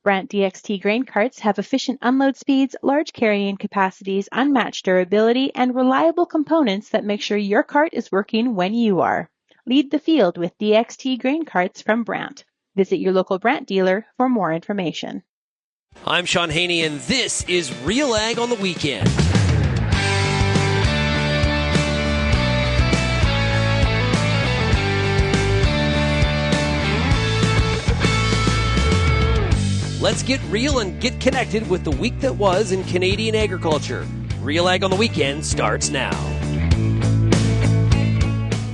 Brandt DXT grain carts have efficient unload speeds, large carrying capacities, unmatched durability, and reliable components that make sure your cart is working when you are. Lead the field with DXT grain carts from Brandt. Visit your local Brandt dealer for more information. I'm Shaun Haney, and this is RealAg on the Weekend. Let's get real and get connected with the week that was in Canadian agriculture. RealAg on the Weekend starts now.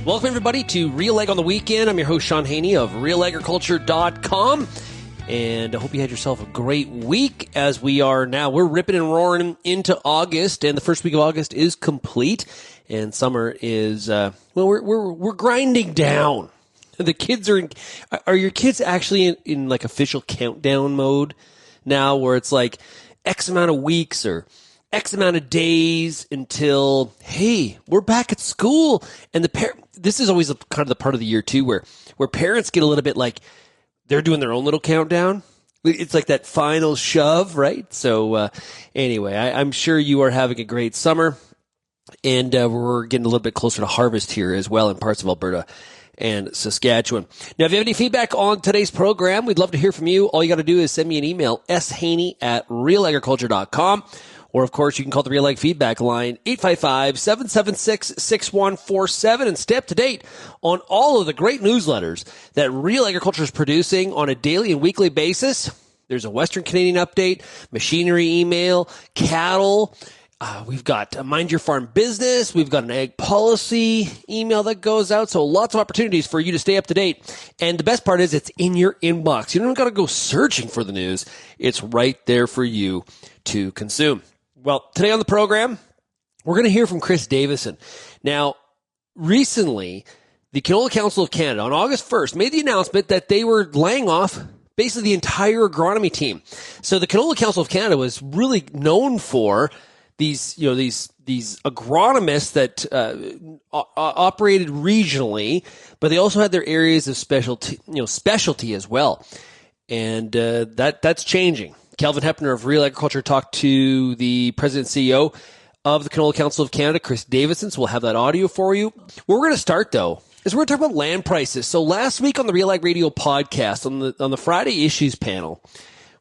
Welcome, everybody, to RealAg on the Weekend. I'm your host, Shaun Haney of RealAgriculture.com. And I hope you had yourself a great week as we're ripping and roaring into August, and the first week of August is complete, and summer is, we're grinding down. The kids are your kids actually in like official countdown mode now, where it's like X amount of weeks or X amount of days until, hey, we're back at school. And this is always kind of the part of the year too, where parents get a little bit like, they're doing their own little countdown. It's like that final shove, right? So anyway, I'm sure you are having a great summer, and we're getting a little bit closer to harvest here as well in parts of Alberta and Saskatchewan. Now, if you have any feedback on today's program, we'd love to hear from you. All you got to do is send me an email, shaney@realagriculture.com. Or, of course, you can call the RealAg feedback line, 855-776-6147, and stay up to date on all of the great newsletters that Real Agriculture is producing on a daily and weekly basis. There's a Western Canadian update, machinery email, cattle. We've got Mind Your Farm Business. We've got an ag policy email that goes out. So lots of opportunities for you to stay up to date. And the best part is it's in your inbox. You don't got to go searching for the news. It's right there for you to consume. Well, today on the program, we're going to hear from Chris Davison. Now, recently, the Canola Council of Canada on August 1st made the announcement that they were laying off basically the entire agronomy team. So the Canola Council of Canada was really known for these agronomists that operated regionally, but they also had their areas of specialty as well. And that's changing. Kelvin Heppner of Real Agriculture talked to the president and CEO of the Canola Council of Canada, Chris Davison, so we'll have that audio for you. Where we're going to start, though, is we're going to talk about land prices. So last week on the RealAg Radio podcast, on the Friday Issues panel,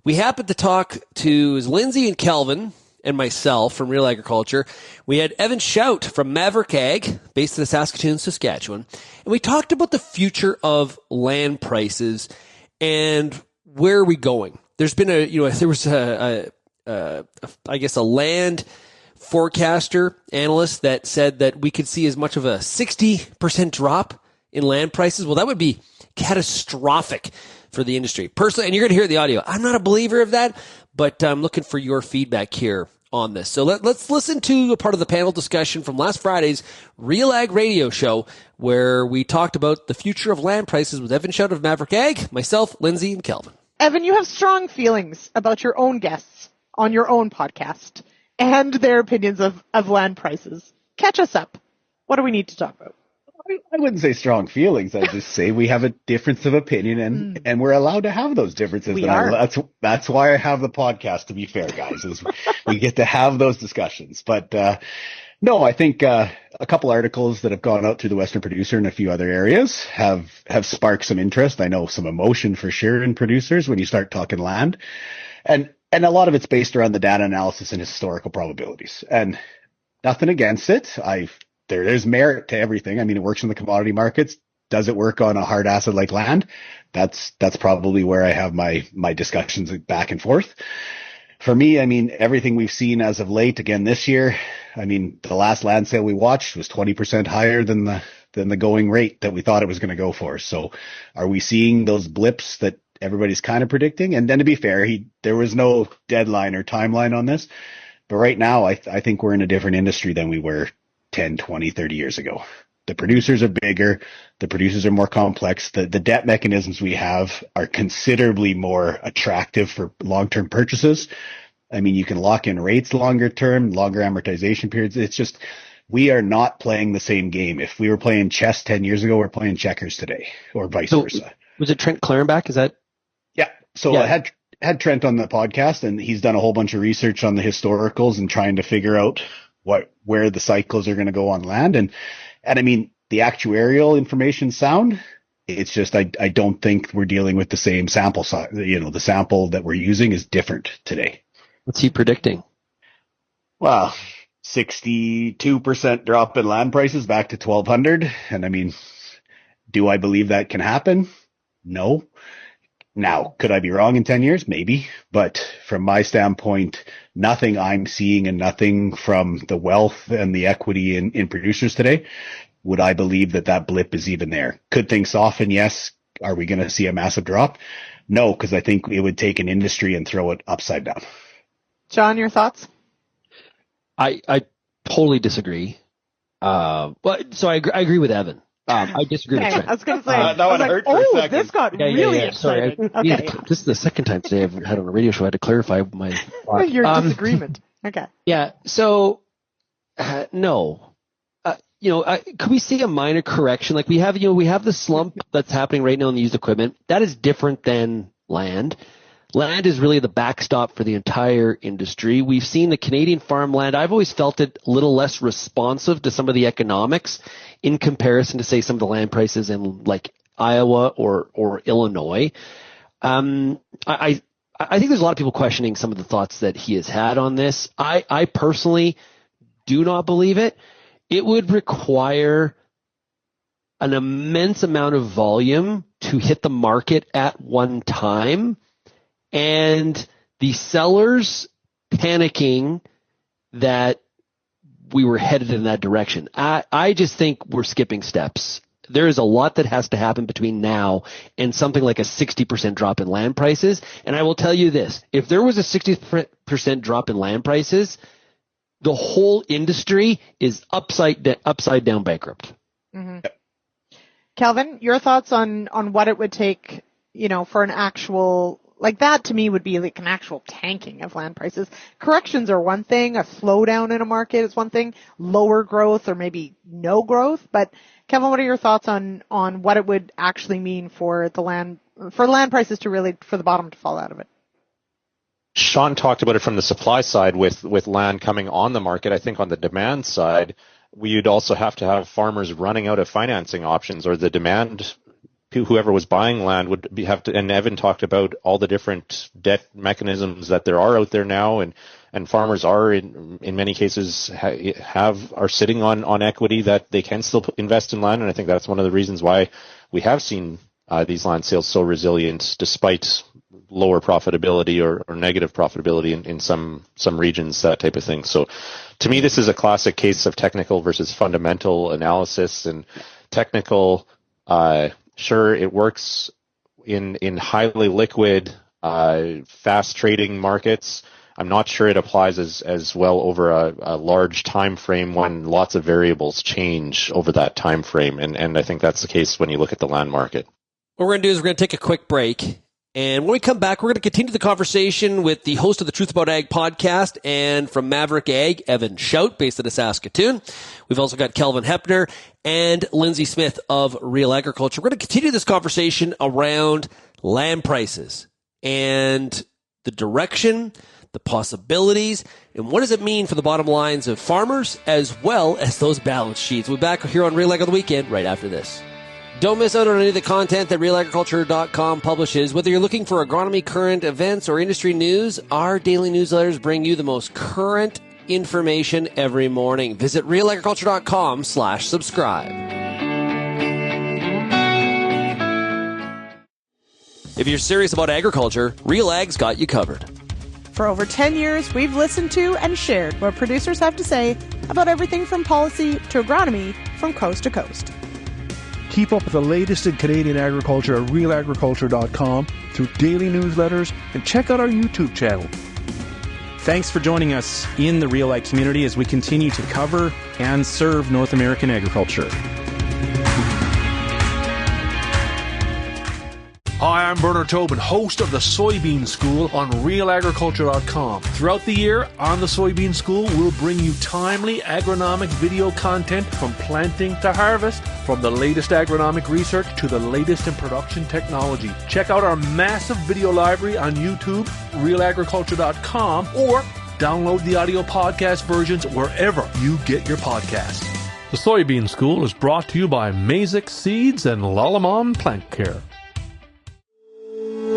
we happened to talk to Lyndsey and Kelvin and myself from Real Agriculture. We had Evan Shout from Maverick Ag, based in Saskatoon, Saskatchewan, and we talked about the future of land prices and where are we going. There's been a land forecaster analyst that said that we could see as much of a 60% drop in land prices. Well, that would be catastrophic for the industry. Personally, and you're going to hear the audio, I'm not a believer of that, but I'm looking for your feedback here on this. So let's listen to a part of the panel discussion from last Friday's RealAg radio show, where we talked about the future of land prices with Evan Shout of Maverick Ag, myself, Lyndsey, and Kelvin. Evan, you have strong feelings about your own guests on your own podcast and their opinions of land prices. Catch us up. What do we need to talk about? I wouldn't say strong feelings. I'd just say we have a difference of opinion, and we're allowed to have those differences. We are. That's why I have the podcast, to be fair, guys, is we get to have those discussions. But no, I think a couple articles that have gone out through the Western Producer and a few other areas have sparked some interest. I know some emotion for sure in producers when you start talking land. And a lot of it's based around the data analysis and historical probabilities. And nothing against it. There's merit to everything. I mean, it works in the commodity markets. Does it work on a hard asset like land? That's probably where I have my discussions back and forth. For me, I mean, everything we've seen as of late, again this year, I mean, the last land sale we watched was 20% higher than the going rate that we thought it was going to go for. So are we seeing those blips that everybody's kind of predicting? And then to be fair, there was no deadline or timeline on this. But right now, I think we're in a different industry than we were 10, 20, 30 years ago. The producers are bigger. The producers are more complex. The debt mechanisms we have are considerably more attractive for long-term purchases. I mean, you can lock in rates longer term, longer amortization periods. It's just, we are not playing the same game. If we were playing chess 10 years ago, we're playing checkers today, or vice versa. Was it Trent Clarenbach? Is that? Yeah. So yeah. I had had Trent on the podcast, and he's done a whole bunch of research on the historicals and trying to figure out where the cycles are going to go on land. And I mean, the actuarial information sound. It's just I don't think we're dealing with the same sample size. The sample that we're using is different today. What's he predicting? Well, 62% drop in land prices back to 1,200. And I mean, do I believe that can happen? No. Now, could I be wrong in 10 years? Maybe. But from my standpoint, nothing I'm seeing and nothing from the wealth and the equity in producers today would I believe that blip is even there. Could things soften? Yes. Are we going to see a massive drop? No, because I think it would take an industry and throw it upside down. Shaun, your thoughts? I totally disagree. So I agree with Evan. I disagree with Trent. I was going to say, that one hurt for a second. This got really exciting. Sorry, Okay. This is the second time today I've had on a radio show. I had to clarify my thought. Your disagreement. Okay. Yeah. So, no. Could we see a minor correction? Like we have the slump that's happening right now in the used equipment. That is different than land. Land is really the backstop for the entire industry. We've seen the Canadian farmland. I've always felt it a little less responsive to some of the economics in comparison to, say, some of the land prices in like Iowa or Illinois. I think there's a lot of people questioning some of the thoughts that he has had on this. I personally do not believe it. It would require an immense amount of volume to hit the market at one time, and the sellers panicking that we were headed in that direction. I just think we're skipping steps. There is a lot that has to happen between now and something like a 60% drop in land prices. And I will tell you this, if there was a 60% drop in land prices, the whole industry is upside down bankrupt. Mm-hmm. Kelvin, your thoughts on what it would take, for an actual, like that to me would be like an actual tanking of land prices. Corrections are one thing, a slowdown in a market is one thing, lower growth or maybe no growth. But Kelvin, what are your thoughts on what it would actually mean for land prices to really, for the bottom to fall out of it? Shaun talked about it from the supply side with land coming on the market. I think on the demand side, we'd also have to have farmers running out of financing options, or the demand, whoever was buying land would have to, and Evan talked about all the different debt mechanisms that there are out there now, and farmers are in many cases are sitting on equity that they can still invest in land. And I think that's one of the reasons why we have seen these land sales so resilient despite lower profitability or negative profitability in some regions, that type of thing. So to me, this is a classic case of technical versus fundamental analysis. And technical, sure, it works in highly liquid, fast trading markets. I'm not sure it applies as well over a large time frame when lots of variables change over that time frame. And I think that's the case when you look at the land market. What we're going to do is we're going to take a quick break. And when we come back, we're going to continue the conversation with the host of the Truth About Ag podcast and from Maverick Ag, Evan Shout, based in Saskatoon. We've also got Kelvin Heppner and Lyndsey Smith of RealAgriculture. We're going to continue this conversation around land prices and the direction, the possibilities, and what does it mean for the bottom lines of farmers as well as those balance sheets. We'll be back here on RealAg on the weekend right after this. Don't miss out on any of the content that RealAgriculture.com publishes. Whether you're looking for agronomy, current events, or industry news, our daily newsletters bring you the most current information every morning. Visit RealAgriculture.com/subscribe. If you're serious about agriculture, RealAg's got you covered. For over 10 years, we've listened to and shared what producers have to say about everything from policy to agronomy from coast to coast. Keep up with the latest in Canadian agriculture at RealAgriculture.com through daily newsletters, and check out our YouTube channel. Thanks for joining us in the RealAg community as we continue to cover and serve North American agriculture. Hi, I'm Bernard Tobin, host of the Soybean School on RealAgriculture.com. Throughout the year, on the Soybean School, we'll bring you timely agronomic video content from planting to harvest, from the latest agronomic research to the latest in production technology. Check out our massive video library on YouTube, RealAgriculture.com, or download the audio podcast versions wherever you get your podcasts. The Soybean School is brought to you by Mazix Seeds and Lalamon Plant Care.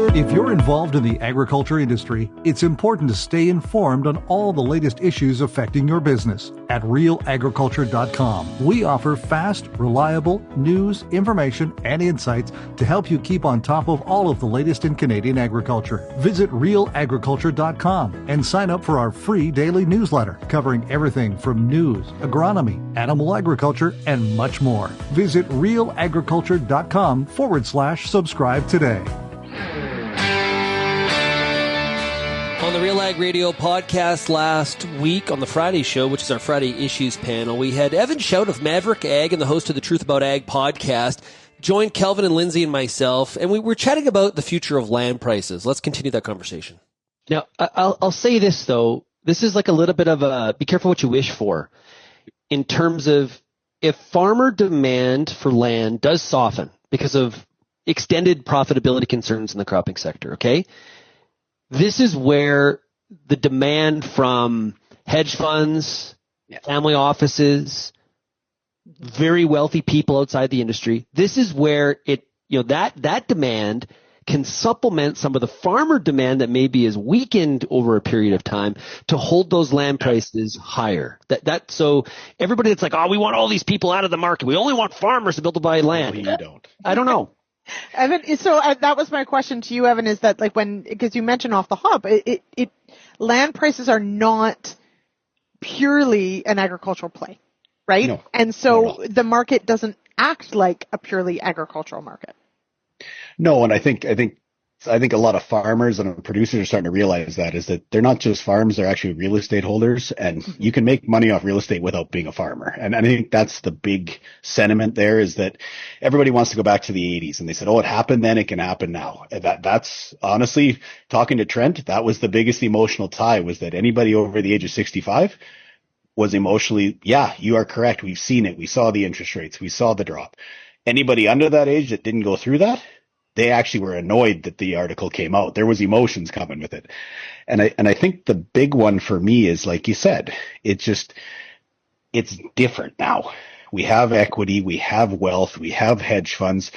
If you're involved in the agriculture industry, it's important to stay informed on all the latest issues affecting your business. At RealAgriculture.com, we offer fast, reliable news, information, and insights to help you keep on top of all of the latest in Canadian agriculture. Visit RealAgriculture.com and sign up for our free daily newsletter covering everything from news, agronomy, animal agriculture, and much more. Visit RealAgriculture.com/subscribe today. On the Real Ag Radio podcast last week on the Friday show, which is our Friday Issues panel, we had Evan Shout of Maverick Ag and the host of the Truth About Ag podcast join Kelvin and Lyndsey and myself, and we were chatting about the future of land prices. Let's continue that conversation. Now, I'll say this, though. This is like a little bit of a be careful what you wish for in terms of if farmer demand for land does soften because of extended profitability concerns in the cropping sector, okay? This is where the demand from hedge funds, family offices, very wealthy people outside the industry, this is where that demand can supplement some of the farmer demand that maybe is weakened over a period of time to hold those land prices higher. So everybody that's like, oh, we want all these people out of the market. We only want farmers to be able to buy land. No, you don't. I don't know. Evan, so that was my question to you, Evan, is that like because you mentioned off the hop, land prices are not purely an agricultural play, right? No, and so the market doesn't act like a purely agricultural market. No, and I think a lot of farmers and producers are starting to realize that they're not just farms, they're actually real estate holders, and you can make money off real estate without being a farmer. And I think that's the big sentiment there, is that everybody wants to go back to the 80s, and they said, oh, it happened then, it can happen now. And that's honestly, talking to Trent, that was the biggest emotional tie, was that anybody over the age of 65 was emotionally, yeah, you are correct. We've seen it. We saw the interest rates. We saw the drop. Anybody under that age that didn't go through that, they actually were annoyed that the article came out. There was emotions coming with it. And I think the big one for me is, like you said, it's different now. We have equity, we have wealth, we have hedge funds,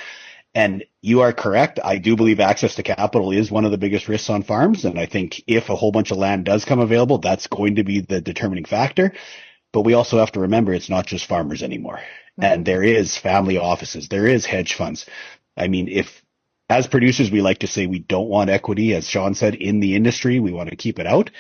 and you are correct. I do believe access to capital is one of the biggest risks on farms. And I think if a whole bunch of land does come available, that's going to be the determining factor. But we also have to remember it's not just farmers anymore. And there is family offices, there is hedge funds. I mean, as producers, we like to say we don't want equity, as Shaun said, in the industry. We want to keep it out.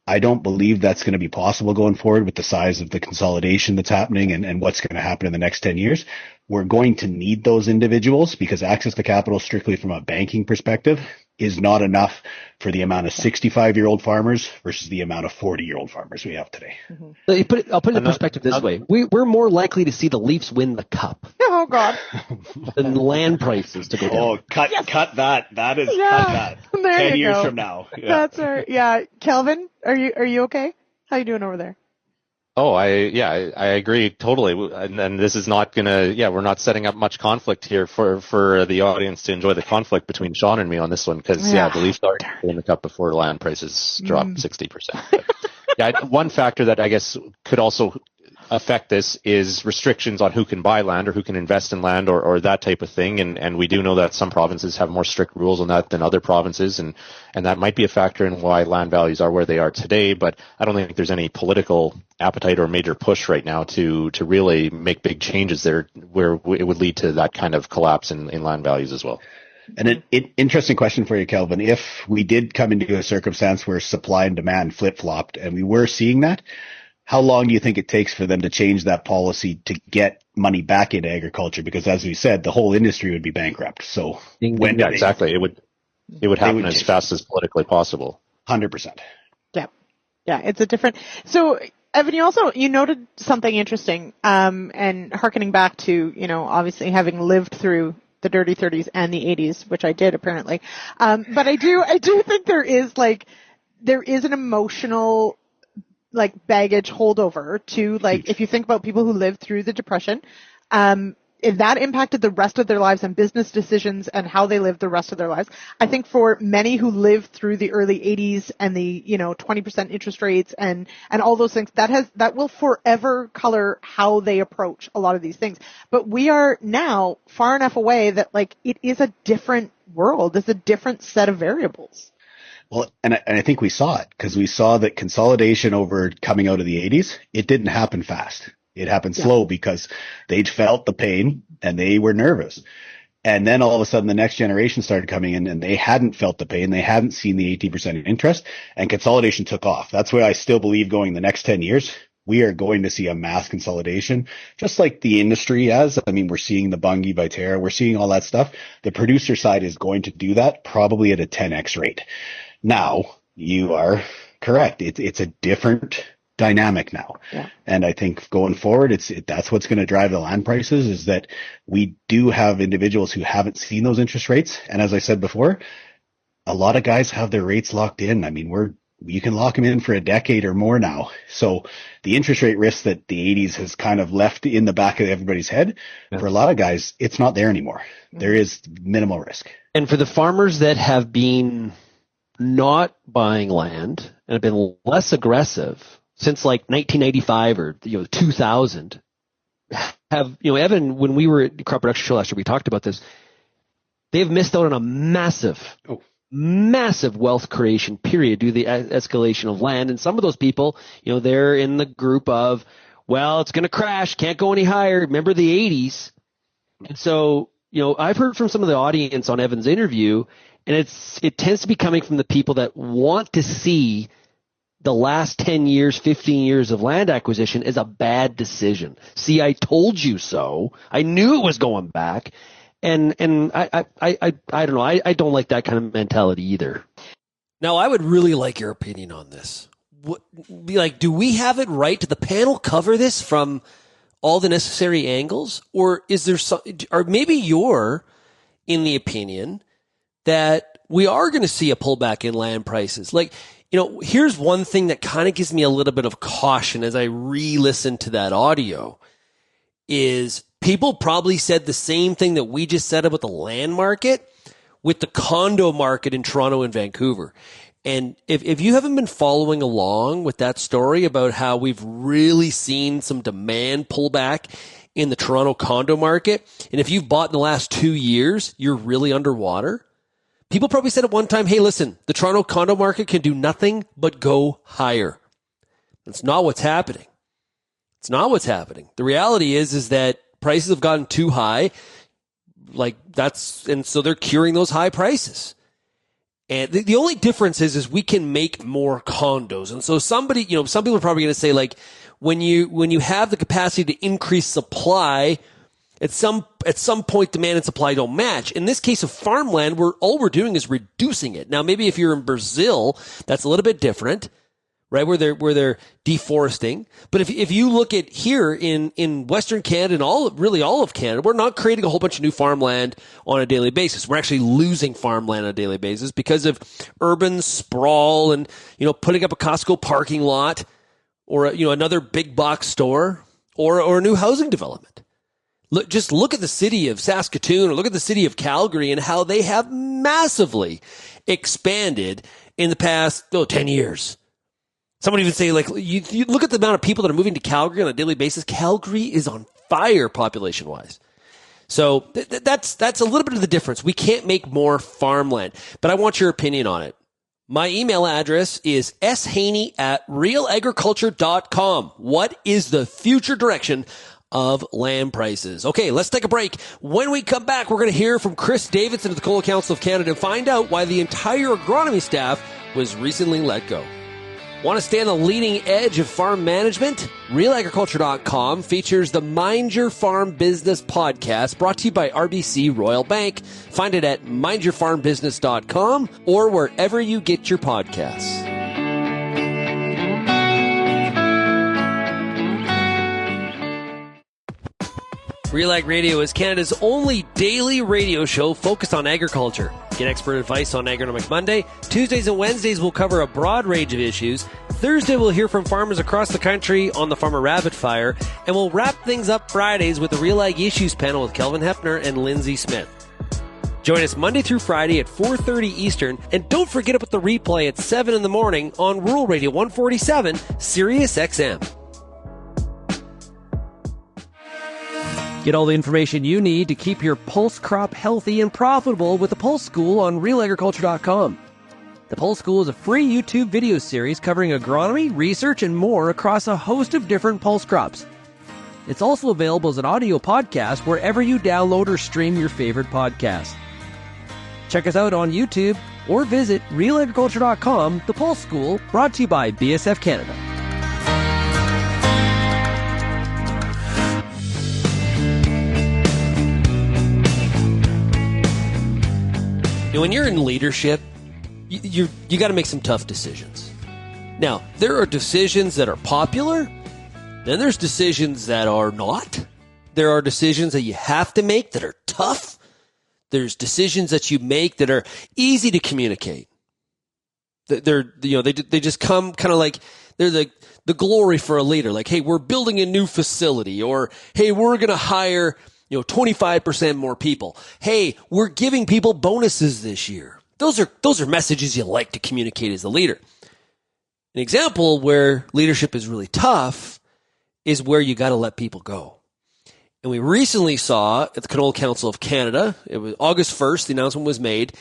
I don't believe that's going to be possible going forward with the size of the consolidation that's happening and what's going to happen in the next 10 years. We're going to need those individuals because access to capital, strictly from a banking perspective, is not enough for the amount of 65-year-old farmers versus the amount of 40-year-old farmers we have today. Mm-hmm. I'll put it in perspective this way. We're more likely to see the Leafs win the cup. Oh, God. Than land prices to go down. Oh, cut that. That is cut that. There 10 years go. from now. Yeah. That's right. Yeah. Kelvin, are you okay? How you doing over there? Oh, I agree totally. And this is not we're not setting up much conflict here for the audience to enjoy the conflict between Shaun and me on this one, because the Leafs are in the cup before land prices drop 60%. But, one factor that I guess could also affect this is restrictions on who can buy land or who can invest in land or that type of thing. And we do know that some provinces have more strict rules on that than other provinces. And that might be a factor in why land values are where they are today. But I don't think there's any political appetite or major push right now to really make big changes there where it would lead to that kind of collapse in land values as well. And an interesting question for you, Kelvin. If we did come into a circumstance where supply and demand flip-flopped and we were seeing that, how long do you think it takes for them to change that policy to get money back into agriculture? Because as we said, the whole industry would be bankrupt. So exactly. It would happen as fast as politically possible. 100%. Yeah. Yeah. It's a different. So Evan, you noted something interesting, and hearkening back to, obviously having lived through the dirty 30s and the 80s, which I did apparently. But I do think there is an emotional baggage holdover to if you think about people who lived through the Depression, if that impacted the rest of their lives and business decisions and how they lived the rest of their lives. I think for many who lived through the early 80s and the 20% interest rates and all those things, that will forever color how they approach a lot of these things. But we are now far enough away that it is a different world. It's a different set of variables. Well, and I think we saw it because we saw that consolidation over coming out of the 80s, it didn't happen fast. It happened slow because they'd felt the pain and they were nervous. And then all of a sudden the next generation started coming in and they hadn't felt the pain. They hadn't seen the 18% interest and consolidation took off. That's why I still believe going the next 10 years, we are going to see a mass consolidation, just like the industry has. I mean, we're seeing the Bunge, Viterra, we're seeing all that stuff. The producer side is going to do that probably at a 10x rate. Now, you are correct. It's a different dynamic now. Yeah. And I think going forward, that's what's going to drive the land prices is that we do have individuals who haven't seen those interest rates. And as I said before, a lot of guys have their rates locked in. I mean, you can lock them in for a decade or more now. So the interest rate risk that the 80s has kind of left in the back of everybody's head, for a lot of guys, it's not there anymore. There is minimal risk. And for the farmers that have been not buying land and have been less aggressive since 1995 or 2000, Evan, when we were at Crop Production Show last year, we talked about this. They've missed out on a massive wealth creation period due to the escalation of land. And some of those people, they're in the group of, well, it's going to crash, can't go any higher. Remember the 80s? And so, I've heard from some of the audience on Evan's interview, and it tends to be coming from the people that want to see the last 10 years, 15 years of land acquisition as a bad decision. See, I told you so. I knew it was going back. And I don't know. I don't like that kind of mentality either. Now, I would really like your opinion on this. Do we have it right? Did the panel cover this from all the necessary angles? Or is there or maybe you're in the opinion that we are going to see a pullback in land prices? Here's one thing that kind of gives me a little bit of caution as I re-listen to that audio is people probably said the same thing that we just said about the land market with the condo market in Toronto and Vancouver. And if you haven't been following along with that story about how we've really seen some demand pullback in the Toronto condo market, and if you've bought in the last 2 years, you're really underwater. People probably said at one time, hey, listen, the Toronto condo market can do nothing but go higher. That's not what's happening. It's not what's happening. The reality is that prices have gotten too high. And so they're curing those high prices. And the only difference is we can make more condos. And so some people are probably going to say when you have the capacity to increase supply, at some point, demand and supply don't match. In this case of farmland, all we're doing is reducing it. Now, maybe if you're in Brazil, that's a little bit different, right? Where they're deforesting. But if you look at here in Western Canada and all of Canada, we're not creating a whole bunch of new farmland on a daily basis. We're actually losing farmland on a daily basis because of urban sprawl and putting up a Costco parking lot or another big box store or a new housing development. Just look at the city of Saskatoon or look at the city of Calgary and how they have massively expanded in the past 10 years. Someone even say, you look at the amount of people that are moving to Calgary on a daily basis. Calgary is on fire population-wise. So that's a little bit of the difference. We can't make more farmland, but I want your opinion on it. My email address is shaney@realagriculture.com. What is the future direction of land prices? Okay, let's take a break. When we come back, we're going to hear from Chris Davison of the Canola Council of Canada and find out why the entire agronomy staff was recently let go. Want to stay on the leading edge of farm management? RealAgriculture.com features the Mind Your Farm Business podcast brought to you by RBC Royal Bank. Find it at mindyourfarmbusiness.com or wherever you get your podcasts. RealAg Radio is Canada's only daily radio show focused on agriculture. Get expert advice on Agronomic Monday. Tuesdays and Wednesdays will cover a broad range of issues. Thursday we'll hear from farmers across the country on the Farmer Rapid Fire. And we'll wrap things up Fridays with the RealAg Issues panel with Kelvin Heppner and Lyndsey Smith. Join us Monday through Friday at 4:30 Eastern. And don't forget about the replay at 7 in the morning on Rural Radio 147, Sirius XM. Get all the information you need to keep your pulse crop healthy and profitable with the Pulse School on RealAgriculture.com. The Pulse School is a free YouTube video series covering agronomy, research, and more across a host of different pulse crops. It's also available as an audio podcast wherever you download or stream your favorite podcast. Check us out on YouTube or visit RealAgriculture.com. The Pulse School, brought to you by BSF Canada. When you're in leadership, you got to make some tough decisions. Now, there are decisions that are popular, then there's decisions that are not. There are decisions that you have to make that are tough. There's decisions that you make that are easy to communicate. They just come kind of like they're the glory for a leader. Like, hey, we're building a new facility, or hey, we're going to hire 25% more people. Hey, we're giving people bonuses this year. Those are messages you like to communicate as a leader. An example where leadership is really tough is where you got to let people go. And we recently saw at the Canola Council of Canada, it was August 1st, the announcement was made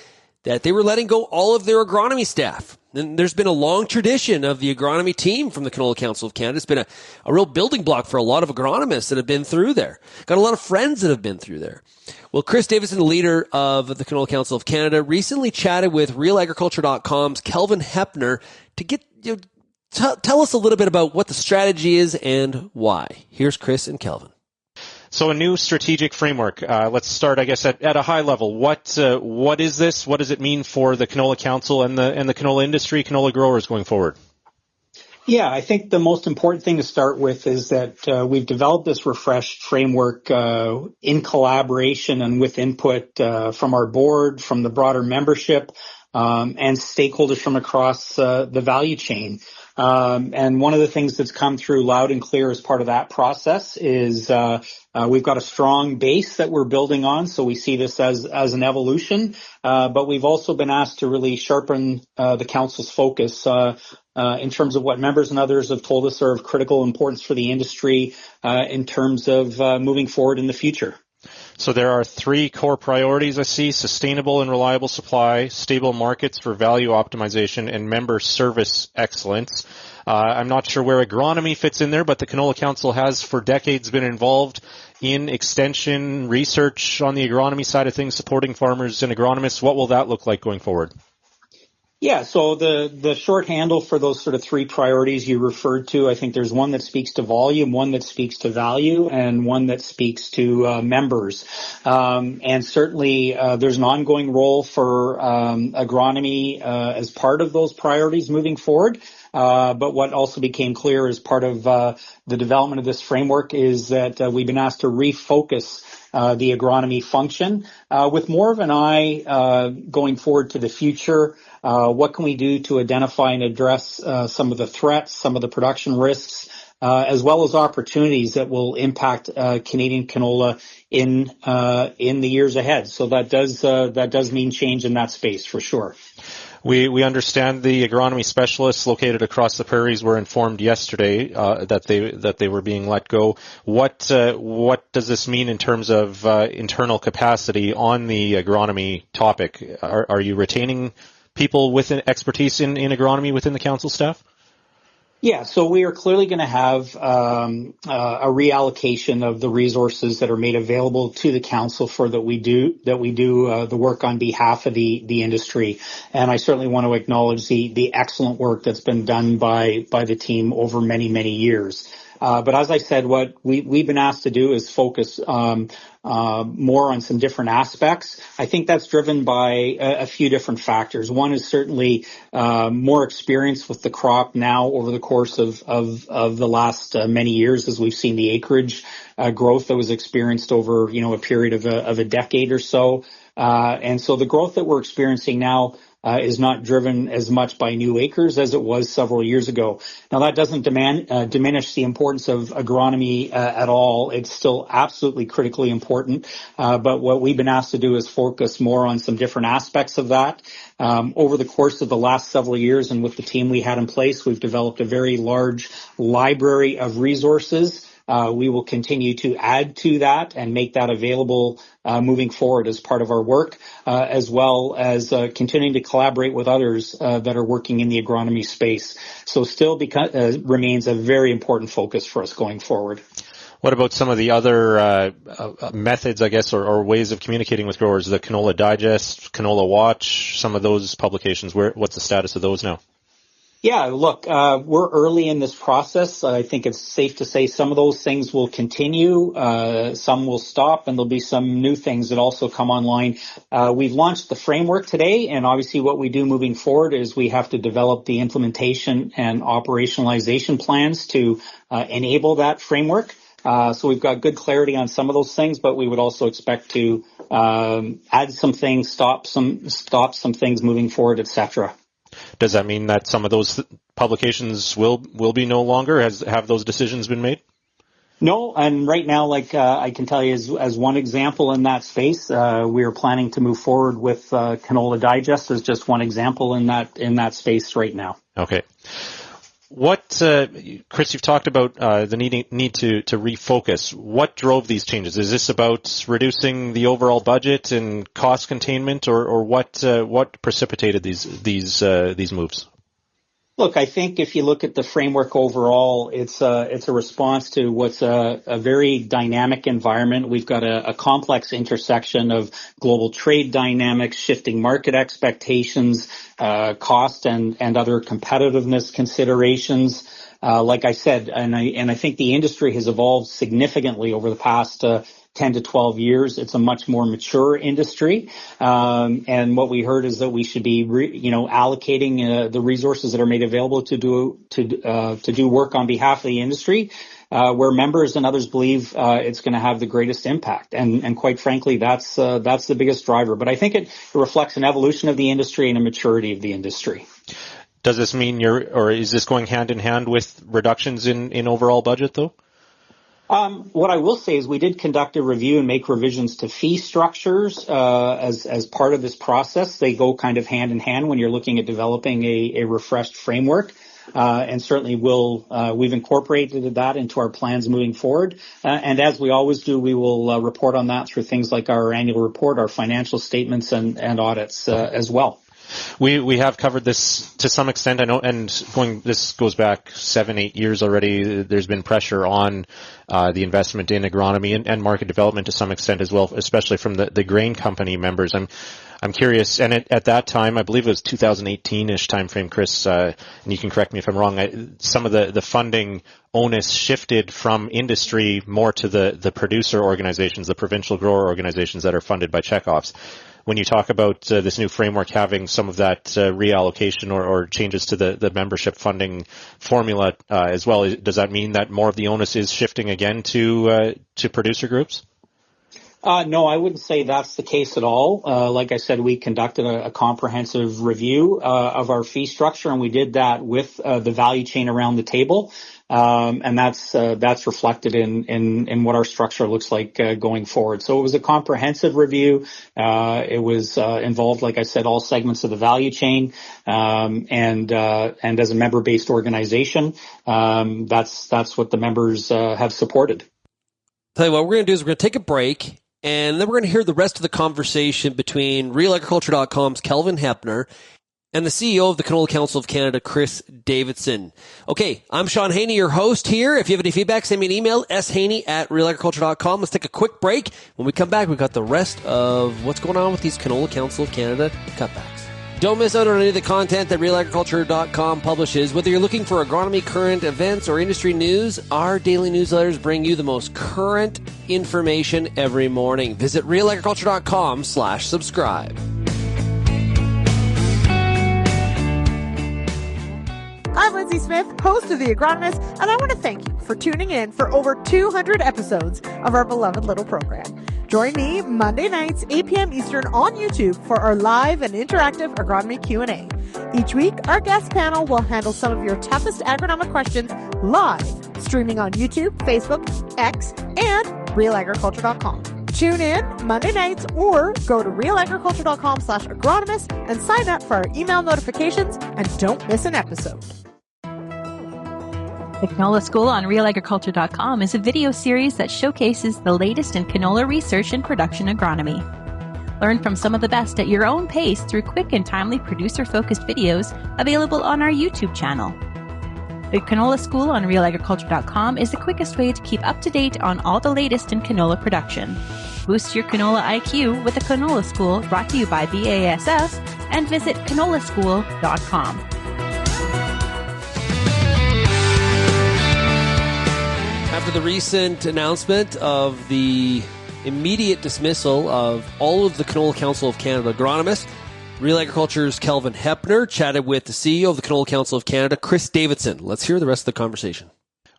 that they were letting go all of their agronomy staff. And there's been a long tradition of the agronomy team from the Canola Council of Canada. It's been a real building block for a lot of agronomists that have been through there. Got a lot of friends that have been through there. Well, Chris Davison, the leader of the Canola Council of Canada, recently chatted with RealAgriculture.com's Kelvin Heppner to get tell us a little bit about what the strategy is and why. Here's Chris and Kelvin. So a new strategic framework. Let's start, I guess, at a high level. What is this? What does it mean for the Canola Council and the canola industry, canola growers going forward? Yeah, I think the most important thing to start with is that we've developed this refreshed framework in collaboration and with input from our board, from the broader membership, and stakeholders from across the value chain. And one of the things that's come through loud and clear as part of that process is we've got a strong base that we're building on, so we see this as an evolution. But we've also been asked to really sharpen the council's focus in terms of what members and others have told us are of critical importance for the industry in terms of moving forward in the future. So there are three core priorities I see: sustainable and reliable supply, stable markets for value optimization, and member service excellence. I'm not sure where agronomy fits in there, but the Canola Council has for decades been involved in extension research on the agronomy side of things, supporting farmers and agronomists. What will that look like going forward? Yeah, so the short handle for those sort of three priorities you referred to, I think there's one that speaks to volume, one that speaks to value, and one that speaks to members. And certainly there's an ongoing role for agronomy as part of those priorities moving forward. But what also became clear as part of the development of this framework is that we've been asked to refocus the agronomy function with more of an eye going forward to the future. What can we do to identify and address some of the threats, some of the production risks, as well as opportunities that will impact Canadian canola in the years ahead. So that does mean change in that space for sure. We understand the agronomy specialists located across the prairies were informed yesterday that they were being let go. What does this mean in terms of internal capacity on the agronomy topic? Are you retaining people with an expertise in agronomy within the council staff? Yeah, so we are clearly going to have a reallocation of the resources that are made available to the council for that we do the work on behalf of the industry. And I certainly want to acknowledge the excellent work that's been done by the team over many years. But as I said, what we've been asked to do is focus more on some different aspects. I think that's driven by a few different factors. One is certainly more experience with the crop now over the course of the last many years, as we've seen the acreage growth that was experienced over a period of a decade or so. And so the growth that we're experiencing now is not driven as much by new acres as it was several years ago. Now, that doesn't diminish the importance of agronomy at all. It's still absolutely critically important. But what we've been asked to do is focus more on some different aspects of that. Over the course of the last several years and with the team we had in place, we've developed a very large library of resources. We will continue to add to that and make that available moving forward as part of our work, as well as continuing to collaborate with others that are working in the agronomy space. So still remains a very important focus for us going forward. What about some of the other methods, I guess, or ways of communicating with growers? The Canola Digest, Canola Watch, some of those publications. What's the status of those now? Yeah, look, we're early in this process. I think it's safe to say some of those things will continue, some will stop, and there'll be some new things that also come online. We've launched the framework today, and obviously what we do moving forward is we have to develop the implementation and operationalization plans to enable that framework. So we've got good clarity on some of those things, but we would also expect to add some things, stop some things moving forward, etc. Does that mean that some of those publications will be no longer? Have those decisions been made? No, and right now, I can tell you as one example in that space, we are planning to move forward with Canola Digest as just one example in that space right now. Okay. What, Chris, you've talked about the need to refocus. What drove these changes? Is this about reducing the overall budget and cost containment, or what precipitated these moves? Look, I think if you look at the framework overall, it's a response to what's a very dynamic environment. We've got a complex intersection of global trade dynamics, shifting market expectations, cost and other competitiveness considerations. Like I said, and I think the industry has evolved significantly over the past 10 to 12 years. It's a much more mature industry. And what we heard is that we should be, allocating the resources that are made available to do work on behalf of the industry, where members and others believe it's going to have the greatest impact. And quite frankly, that's the biggest driver. But I think it reflects an evolution of the industry and a maturity of the industry. Does this mean is this going hand in hand with reductions in overall budget, though? What I will say is we did conduct a review and make revisions to fee structures as part of this process. They go kind of hand in hand when you're looking at developing a refreshed framework. And certainly we've incorporated that into our plans moving forward. And as we always do, we will report on that through things like our annual report, our financial statements and audits as well. We have covered this to some extent, I know, and this goes back 7-8 years already. There's been pressure on the investment in agronomy and market development to some extent as well, especially from the grain company members. I'm curious, and at that time, I believe it was 2018-ish timeframe, Chris, and you can correct me if I'm wrong, some of the funding onus shifted from industry more to the producer organizations, the provincial grower organizations that are funded by checkoffs. When you talk about this new framework having some of that reallocation or changes to the membership funding formula as well, does that mean that more of the onus is shifting again to producer groups? No, I wouldn't say that's the case at all. Like I said, we conducted a comprehensive review of our fee structure, and we did that with the value chain around the table. And that's reflected in what our structure looks like going forward. So it was a comprehensive review. It was involved, like I said, all segments of the value chain, and as a member-based organization, that's what the members have supported. Tell you what we're going to do is we're going to take a break, and then we're going to hear the rest of the conversation between RealAgriculture.com's Kelvin Heppner and the CEO of the Canola Council of Canada, Chris Davison. Okay, I'm Shaun Haney, your host here. If you have any feedback, send me an email, shaney@realagriculture.com. Let's take a quick break. When we come back, we've got the rest of what's going on with these Canola Council of Canada cutbacks. Don't miss out on any of the content that RealAgriculture.com publishes. Whether you're looking for agronomy, current events, or industry news, our daily newsletters bring you the most current information every morning. Visit RealAgriculture.com/subscribe. I'm Lyndsey Smith, host of The Agronomist, and I want to thank you for tuning in for over 200 episodes of our beloved little program. Join me Monday nights, 8 p.m. Eastern on YouTube for our live and interactive agronomy Q&A. Each week, our guest panel will handle some of your toughest agronomic questions live, streaming on YouTube, Facebook, X, and RealAgriculture.com. Tune in Monday nights or go to RealAgriculture.com/agronomist and sign up for our email notifications and don't miss an episode. The Canola School on RealAgriculture.com is a video series that showcases the latest in canola research and production agronomy. Learn from some of the best at your own pace through quick and timely producer-focused videos available on our YouTube channel. The Canola School on RealAgriculture.com is the quickest way to keep up to date on all the latest in canola production. Boost your canola IQ with the Canola School, brought to you by BASF, and visit canolaschool.com. After the recent announcement of the immediate dismissal of all of the Canola Council of Canada agronomists, Real Agriculture's Kelvin Heppner chatted with the CEO of the Canola Council of Canada, Chris Davison. Let's hear the rest of the conversation.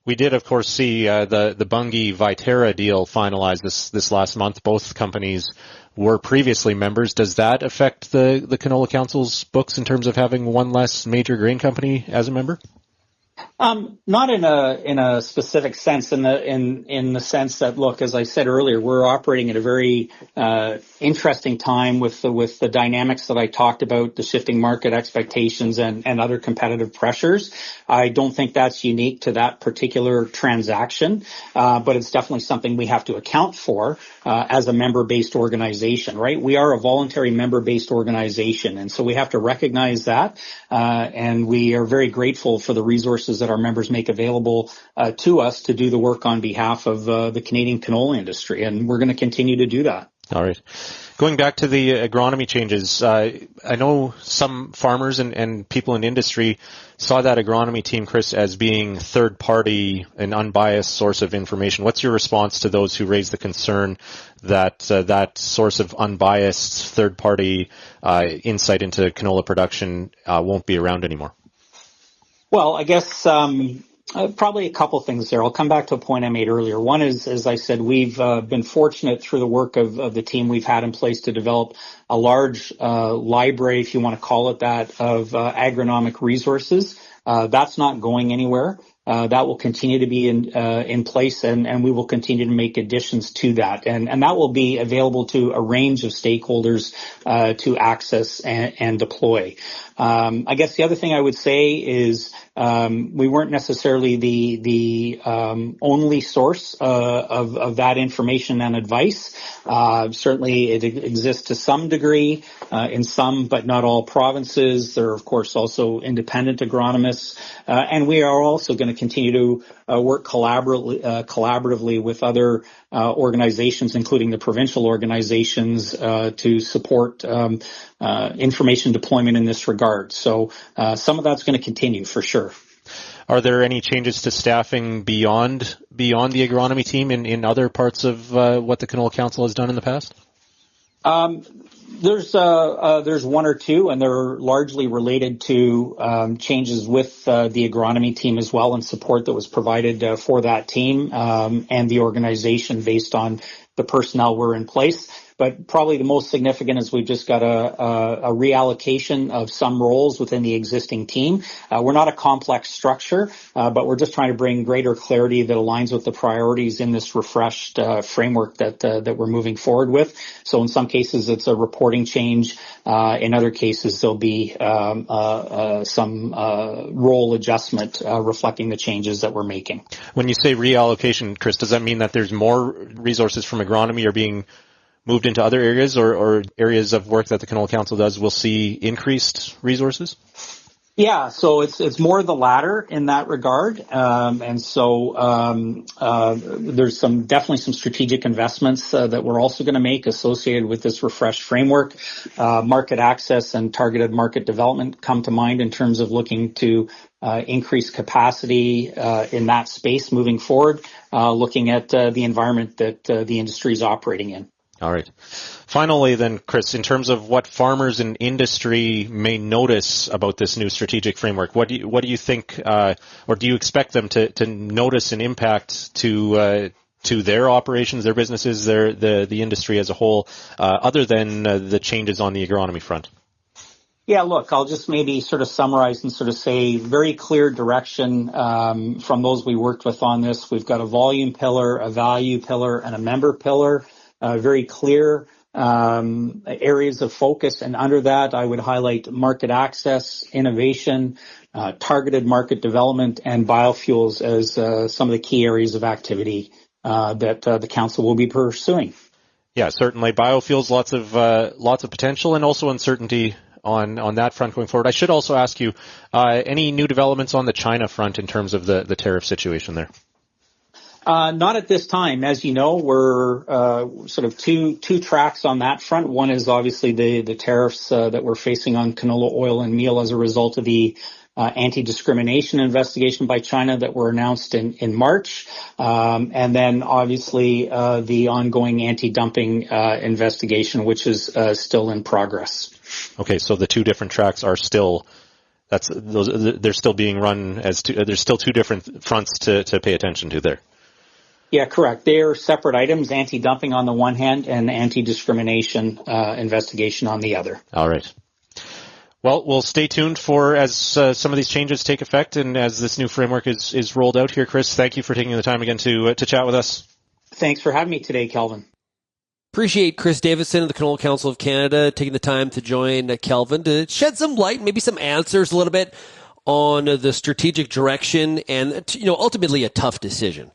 We did, of course, see the Bunge Viterra deal finalized this last month. Both companies were previously members. Does that affect the Canola Council's books in terms of having one less major grain company as a member? Not in a specific sense, in the sense that, look, as I said earlier, we're operating at a very interesting time with the dynamics that I talked about, the shifting market expectations and other competitive pressures. I don't think that's unique to that particular transaction, but it's definitely something we have to account for as a member-based organization, right? We are a voluntary member-based organization, and so we have to recognize that, and we are very grateful for the resources that our members make available to us to do the work on behalf of the Canadian canola industry, and we're going to continue to do that. All right. Going back to the agronomy changes, I know some farmers and people in industry saw that agronomy team, Chris, as being third-party, an unbiased source of information. What's your response to those who raise the concern that that source of unbiased third-party insight into canola production won't be around anymore? Well, I guess probably a couple things there. I'll come back to a point I made earlier. One is, as I said, we've been fortunate through the work of the team we've had in place to develop a large library, if you want to call it that, of agronomic resources. That's not going anywhere. That will continue to be in place, and we will continue to make additions to that. And that will be available to a range of stakeholders to access and deploy. I guess the other thing I would say is we weren't necessarily the only source of that information and advice. Certainly it exists to some degree in some but not all provinces. There are, of course, also independent agronomists, and we are also going to continue to work collaboratively with other organizations, including the provincial organizations, to support information deployment in this regard. So some of that's going to continue for sure. Are there any changes to staffing beyond the agronomy team in other parts of what the Canola Council has done in the past? There's one or two, and they're largely related to changes with the agronomy team as well, and support that was provided for that team and the organization based on the personnel were in place. But probably the most significant is we've just got a reallocation of some roles within the existing team. We're not a complex structure, but we're just trying to bring greater clarity that aligns with the priorities in this refreshed framework that we're moving forward with. So in some cases, it's a reporting change. In other cases, there'll be some role adjustment reflecting the changes that we're making. When you say reallocation, Chris, does that mean that there's more resources from agronomy are being moved into other areas, or areas of work that the Canola Council does will see increased resources? Yeah, so it's more the latter in that regard, there's definitely some strategic investments that we're also going to make associated with this refreshed framework. Market access and targeted market development come to mind in terms of looking to increase capacity in that space moving forward, looking at the environment that the industry is operating in. All right. Finally, then, Chris, in terms of what farmers and industry may notice about this new strategic framework, what do you think, or do you expect them to notice an impact to their operations, their businesses, the industry as a whole, other than the changes on the agronomy front? Yeah, look, I'll just maybe sort of summarize and sort of say very clear direction from those we worked with on this. We've got a volume pillar, a value pillar, and a member pillar. Very clear areas of focus, and under that I would highlight market access, innovation, targeted market development, and biofuels as some of the key areas of activity that the council will be pursuing. Yeah, certainly biofuels, lots of potential, and also uncertainty on that front going forward. I should also ask you, any new developments on the China front in terms of the tariff situation there? Not at this time. As you know, we're sort of two tracks on that front. One is obviously the tariffs that we're facing on canola oil and meal as a result of the anti-discrimination investigation by China that were announced in March. And then obviously the ongoing anti-dumping investigation, which is still in progress. Okay, so the two different tracks are still... they're still being run as there's still two different fronts to pay attention to there. Yeah, correct. They are separate items, anti-dumping on the one hand and anti-discrimination investigation on the other. All right. Well, we'll stay tuned for as some of these changes take effect and as this new framework is rolled out here. Chris, thank you for taking the time again to chat with us. Thanks for having me today, Kelvin. Appreciate Chris Davison of the Canola Council of Canada taking the time to join Kelvin to shed some light, maybe some answers a little bit on the strategic direction and, ultimately a tough decision.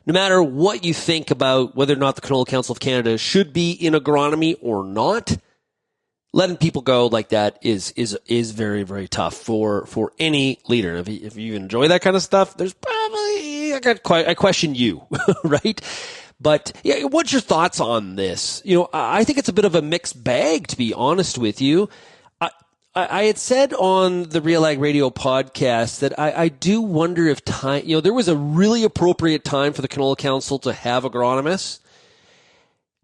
No matter what you think about whether or not the Canola Council of Canada should be in agronomy or not, letting people go like that is very, very tough for any leader. If you enjoy that kind of stuff, there's probably, I question you, right? But yeah, what's your thoughts on this? I think it's a bit of a mixed bag, to be honest with you. I had said on the RealAg Radio podcast that I do wonder if time, there was a really appropriate time for the Canola Council to have agronomists.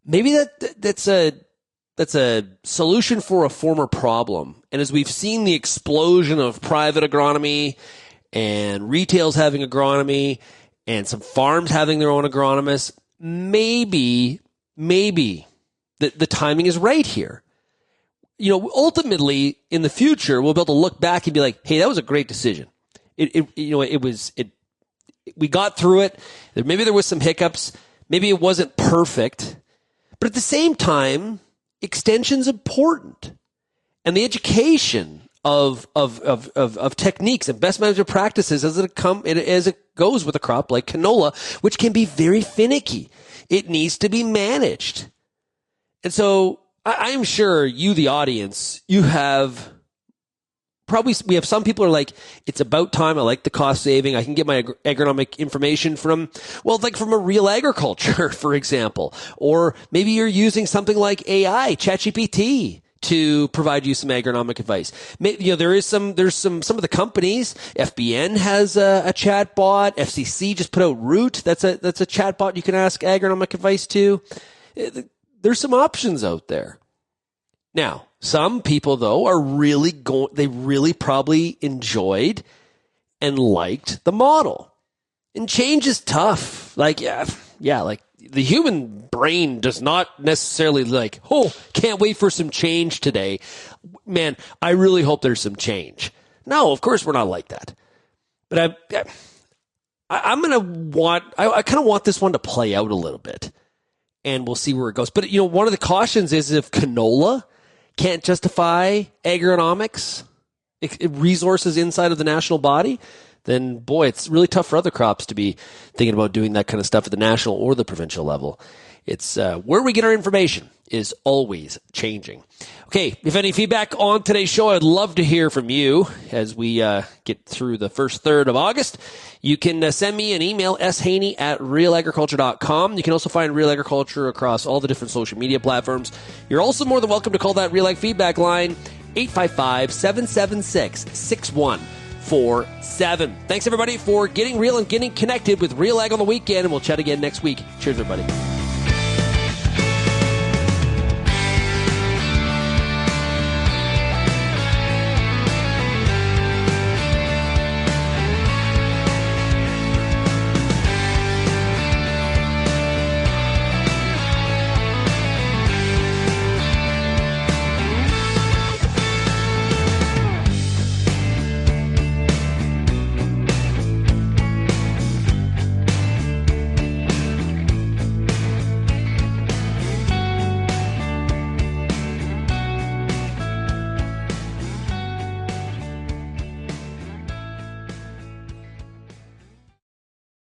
Maybe that's a solution for a former problem. And as we've seen the explosion of private agronomy and retail's having agronomy and some farms having their own agronomists, maybe the timing is right here. Ultimately in the future, we'll be able to look back and be like, hey, that was a great decision. We got through it. Maybe there was some hiccups. Maybe it wasn't perfect, but at the same time, extension's important. And the education of techniques and best management practices as it goes with a crop like canola, which can be very finicky. It needs to be managed. And so I'm sure you, the audience, we have some people are like, it's about time. I like the cost saving. I can get my agronomic information from a RealAgriculture, for example. Or maybe you're using something like AI, ChatGPT, to provide you some agronomic advice. There's some of the companies. FBN has a chat bot. FCC just put out Root. That's a chat bot you can ask agronomic advice to. There's some options out there. Now, some people though are they really probably enjoyed and liked the model. And change is tough. Like the human brain does not necessarily can't wait for some change today. Man, I really hope there's some change. No, of course we're not like that. But I kind of want this one to play out a little bit. And we'll see where it goes. But, one of the cautions is if canola can't justify agronomics resources inside of the national body, then, boy, it's really tough for other crops to be thinking about doing that kind of stuff at the national or the provincial level. It's where we get our information is always changing. Okay, if any feedback on today's show, I'd love to hear from you as we get through the first third of August. You can send me an email, shaney@realagriculture.com. You can also find Real Agriculture across all the different social media platforms. You're also more than welcome to call that RealAg feedback line, 855-776-6147. Thanks, everybody, for getting real and getting connected with RealAg on the weekend, and we'll chat again next week. Cheers, everybody.